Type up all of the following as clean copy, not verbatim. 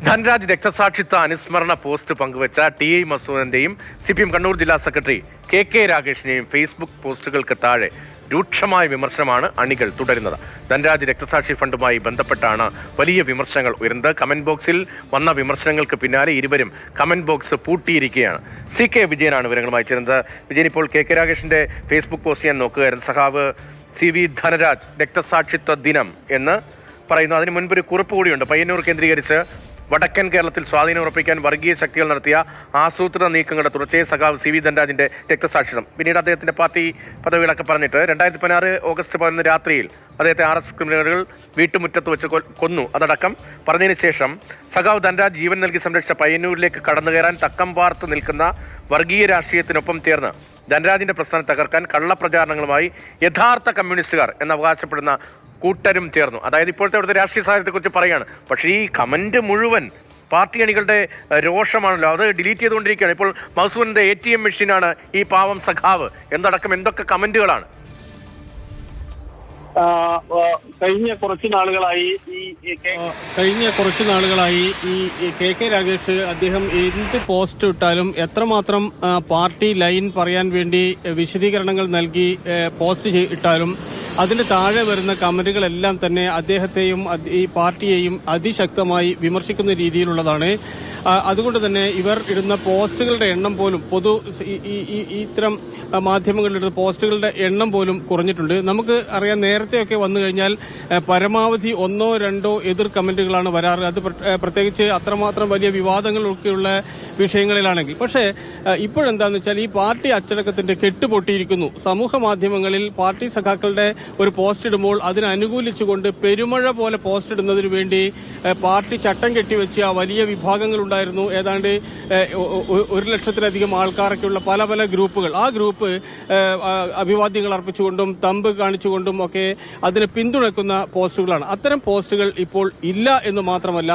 ധൻരാജ് രക്തസാക്ഷിത്വ അനുസ്മരണ പോസ്റ്റ് പങ്കുവച്ച ടി.ഐ. മസൂദിന്റെയും CPM കണ്ണൂർ ജില്ലാ സെക്രട്ടറി കെ രാഗേഷിന്റെയും ഫേസ്ബുക്ക് പോസ്റ്റുകൾക്ക് താഴെ രൂക്ഷമായ വിമർശനമാണ് അണികൾ തുടരുന്നത്. ധൻരാജ് രക്തസാക്ഷി ഫണ്ടുമായി ബന്ധപ്പെട്ടാണ് വലിയ വിമർശനങ്ങൾ ഉയർന്നത്. കമന്റ് ബോക്സിൽ വന്ന വിമർശനങ്ങൾക്ക് പിന്നാലെ ഇരുവരും കമന്റ് ബോക്സ് പൂട്ടിയിരിക്കുകയാണ്. CK വിജയനാണ് വിവരങ്ങളുമായി ചേരുന്നത്. വിജയൻ, ഇപ്പോൾ കെ രാഗേഷിന്റെ ഫേസ്ബുക്ക് പോസ്റ്റ് ഞാൻ നോക്കുകയായിരുന്നു. സഖാവ് CV ധനരാജ് രക്തസാക്ഷിത്വ ദിനം എന്ന് പറയുന്നു. അതിന് മുൻപൊരു കുറിപ്പ് കൂടിയുണ്ട്. പയ്യന്നൂർ കേന്ദ്രീകരിച്ച് വടക്കൻ കേരളത്തിൽ സ്വാധീനം ഉറപ്പിക്കാൻ വർഗീയ ശക്തികൾ നടത്തിയ ആസൂത്രിത നീക്കങ്ങളുടെ തുടർച്ചയെ സഖാവ് CV ധനരാജിന്റെ രക്തസാക്ഷിത്വം. പിന്നീട് അദ്ദേഹത്തിന്റെ പാർട്ടി പദവികളൊക്കെ പറഞ്ഞിട്ട് 2016 ഓഗസ്റ്റ് 11 രാത്രിയിൽ അദ്ദേഹത്തെ RS ക്രിമിനലുകൾ വീട്ടുമുറ്റത്ത് വെച്ച് കൊന്നു അതടക്കം പറഞ്ഞതിന് ശേഷം സഖാവ് ധനരാജ് ജീവൻ നൽകി സംരക്ഷിച്ച പയ്യന്നൂരിലേക്ക് കടന്നു കയറാൻ തക്കം പാർത്ത് നിൽക്കുന്ന വർഗീയ രാഷ്ട്രീയത്തിനൊപ്പം ചേർന്ന് ധനരാജിന്റെ പ്രസ്ഥാനം തകർക്കാൻ കള്ളപ്രചാരണങ്ങളുമായി യഥാർത്ഥ കമ്മ്യൂണിസ്റ്റുകാർ എന്ന് അവകാശപ്പെടുന്ന കൂട്ടരും ചേർന്നു. അതായത് ഇപ്പോഴത്തെ അവിടുത്തെ രാഷ്ട്രീയ സാഹചര്യത്തെക്കുറിച്ച് പറയുകയാണ്. പക്ഷേ ഈ കമന്റ് മുഴുവൻ പാർട്ടി അണികളുടെ രോഷമാണല്ലോ, അത് ഡിലീറ്റ് ചെയ്തുകൊണ്ടിരിക്കുകയാണ്. ഇപ്പോൾ മസൂദിന്റെ ATM മെഷീനാണ് ഈ പാവം സഖാവ് എന്നടക്കം എന്തൊക്കെ കമന്റുകളാണ്. കഴിഞ്ഞ കുറച്ചു നാളുകളായി ഈ കെ രാഗേഷ് അദ്ദേഹം എന്ത് പോസ്റ്റ് ഇട്ടാലും എത്രമാത്രം പാർട്ടി ലൈൻ പറയാൻ വേണ്ടി വിശദീകരണങ്ങൾ നൽകി പോസ്റ്റ് ഇട്ടാലും അതിന് താഴെ വരുന്ന കമന്റുകളെല്ലാം തന്നെ അദ്ദേഹത്തെയും ഈ പാർട്ടിയെയും അതിശക്തമായി വിമർശിക്കുന്ന രീതിയിലുള്ളതാണ്. അതുകൊണ്ട് തന്നെ ഇവർ ഇടുന്ന പോസ്റ്റുകളുടെ എണ്ണം പോലും ഇത്തരം മാധ്യമങ്ങളിലിടുന്ന പോസ്റ്റുകളുടെ എണ്ണം പോലും കുറഞ്ഞിട്ടുണ്ട്. നമുക്ക് അറിയാം, നേരത്തെയൊക്കെ വന്നു കഴിഞ്ഞാൽ പരമാവധി 1 or 2 എതിർ കമന്റുകളാണ് വരാറ്. അത് പ്രത്യേകിച്ച് അത്രമാത്രം വലിയ വിവാദങ്ങളൊക്കെയുള്ള വിഷയങ്ങളിലാണെങ്കിൽ. പക്ഷേ ഇപ്പോഴെന്താന്ന് വെച്ചാൽ ഈ പാർട്ടി അച്ചടക്കത്തിന്റെ കെട്ടുപൊട്ടിയിരിക്കുന്നു. സമൂഹ മാധ്യമങ്ങളിൽ പാർട്ടി സഖാക്കളുടെ ഒരു പോസ്റ്റ് ഇടുമ്പോൾ അതിനനുകൂലിച്ചുകൊണ്ട് പെരുമഴ പോലെ പോസ്റ്റ് ഇടുന്നതിന് വേണ്ടി പാർട്ടി ചട്ടം കെട്ടിവെച്ച വലിയ വിഭാഗങ്ങളുണ്ടായിരുന്നു. ഏതാണ്ട് 1,00,000-ലധികം ആൾക്കാരൊക്കെയുള്ള പല പല ഗ്രൂപ്പുകൾ. ആ ഗ്രൂപ്പ് അഭിവാദ്യങ്ങൾ അർപ്പിച്ചുകൊണ്ടും തമ്പ് കാണിച്ചുകൊണ്ടും ഒക്കെ അതിനെ പിന്തുണയ്ക്കുന്ന പോസ്റ്റുകളാണ്. അത്തരം പോസ്റ്റുകൾ ഇപ്പോൾ ഇല്ല എന്ന് മാത്രമല്ല,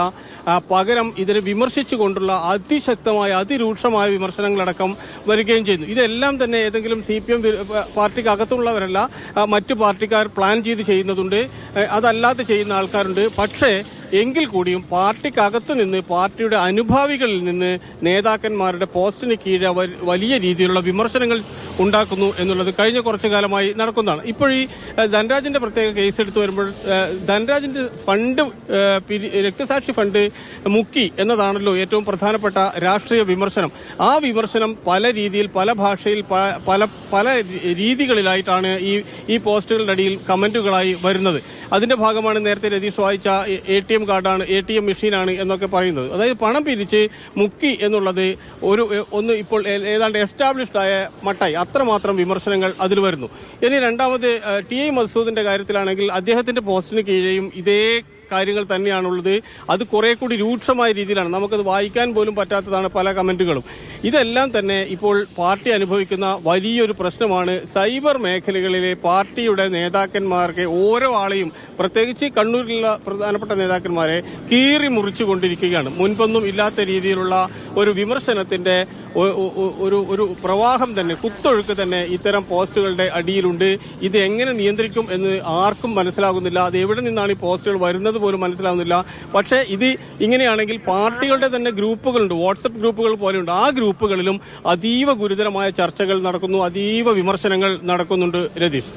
പകരം ഇതിനെ വിമർശിച്ചുകൊണ്ടുള്ള അതിശക്തമായ അതിരൂക്ഷമായ വിമർശനങ്ങളടക്കം വരികയും ചെയ്യുന്നു. ഇതെല്ലാം തന്നെ ഏതെങ്കിലും CPM പാർട്ടിക്ക് അകത്തുള്ളവരല്ല, മറ്റു പാർട്ടിക്കാർ പ്ലാൻ ചെയ്ത് ചെയ്യുന്നതുണ്ട്, അതല്ലാതെ ചെയ്യുന്ന ആൾക്കാരുണ്ട്. പക്ഷേ എങ്കിൽ കൂടിയും പാർട്ടിക്കകത്ത് നിന്ന് പാർട്ടിയുടെ അനുഭാവികളിൽ നിന്ന് നേതാക്കന്മാരുടെ പോസ്റ്റിന് കീഴെ വലിയ രീതിയിലുള്ള വിമർശനങ്ങൾ ഉണ്ടാക്കുന്നു എന്നുള്ളത് കഴിഞ്ഞ കുറച്ചു കാലമായി നടക്കുന്നതാണ്. ഇപ്പോഴീ ധനരാജിന്റെ പ്രത്യേക കേസ് എടുത്തു വരുമ്പോൾ ധനരാജിന്റെ ഫണ്ട് രക്തസാക്ഷി ഫണ്ട് മുക്കി എന്നതാണല്ലോ ഏറ്റവും പ്രധാനപ്പെട്ട രാഷ്ട്രീയ വിമർശനം. ആ വിമർശനം പല രീതിയിൽ പല ഭാഷയിൽ പല രീതികളിലായിട്ടാണ് ഈ പോസ്റ്റുകളുടെ അടിയിൽ കമന്റുകളായി വരുന്നത്. അതിന്റെ ഭാഗമാണ് നേരത്തെ രതീഷ് വായിച്ച ATM കാർഡാണ്, ATM മെഷീനാണ് എന്നൊക്കെ പറയുന്നത്. അതായത് പണം പിരിച്ച് മുക്കി എന്നുള്ളത് ഒന്ന് ഇപ്പോൾ ഏതാണ്ട് എസ്റ്റാബ്ലിഷ്ഡ് ആയ മട്ടായി. അത്രമാത്രം വിമർശനങ്ങൾ അതിൽ വരുന്നു. ഇനി രണ്ടാമത് ടി.ഐ. മസൂദിന്റെ കാര്യത്തിലാണെങ്കിൽ അദ്ദേഹത്തിന്റെ പോസ്റ്റിന് കീഴെയും ഇതേ കാര്യങ്ങൾ തന്നെയാണുള്ളത്. അത് കുറെ കൂടി രൂക്ഷമായ രീതിയിലാണ്, നമുക്കത് വായിക്കാൻ പോലും പറ്റാത്തതാണ് പല കമന്റുകളും. ഇതെല്ലാം തന്നെ ഇപ്പോൾ പാർട്ടി അനുഭവിക്കുന്ന വലിയൊരു പ്രശ്നമാണ്. സൈബർ മേഖലകളിലെ പാർട്ടിയുടെ നേതാക്കന്മാർക്ക് ഓരോ ആളെയും, പ്രത്യേകിച്ച് കണ്ണൂരിലുള്ള പ്രധാനപ്പെട്ട നേതാക്കന്മാരെ കീറി മുറിച്ചുകൊണ്ടിരിക്കുകയാണ്. മുൻപൊന്നും ഇല്ലാത്ത രീതിയിലുള്ള ഒരു വിമർശനത്തിന്റെ ഒരു പ്രവാഹം തന്നെ, കുത്തൊഴുക്ക് തന്നെ ഇത്തരം പോസ്റ്റുകളുടെ അടിയിലുണ്ട്. ഇത് എങ്ങനെ നിയന്ത്രിക്കും എന്ന് ആർക്കും മനസ്സിലാകുന്നില്ല. അത് എവിടെ നിന്നാണ് ഈ പോസ്റ്റുകൾ വരുന്നത് പോലും മനസ്സിലാവുന്നില്ല. പക്ഷേ ഇത് ഇങ്ങനെയാണെങ്കിൽ പാർട്ടികളുടെ തന്നെ ഗ്രൂപ്പുകളുണ്ട്, വാട്സപ്പ് ഗ്രൂപ്പുകൾ പോലെയുണ്ട്. ആ ഗ്രൂപ്പുകളിലും അതീവ ഗുരുതരമായ ചർച്ചകൾ നടക്കുന്നു, അതീവ വിമർശനങ്ങൾ നടക്കുന്നുണ്ട്. രതീഷ്.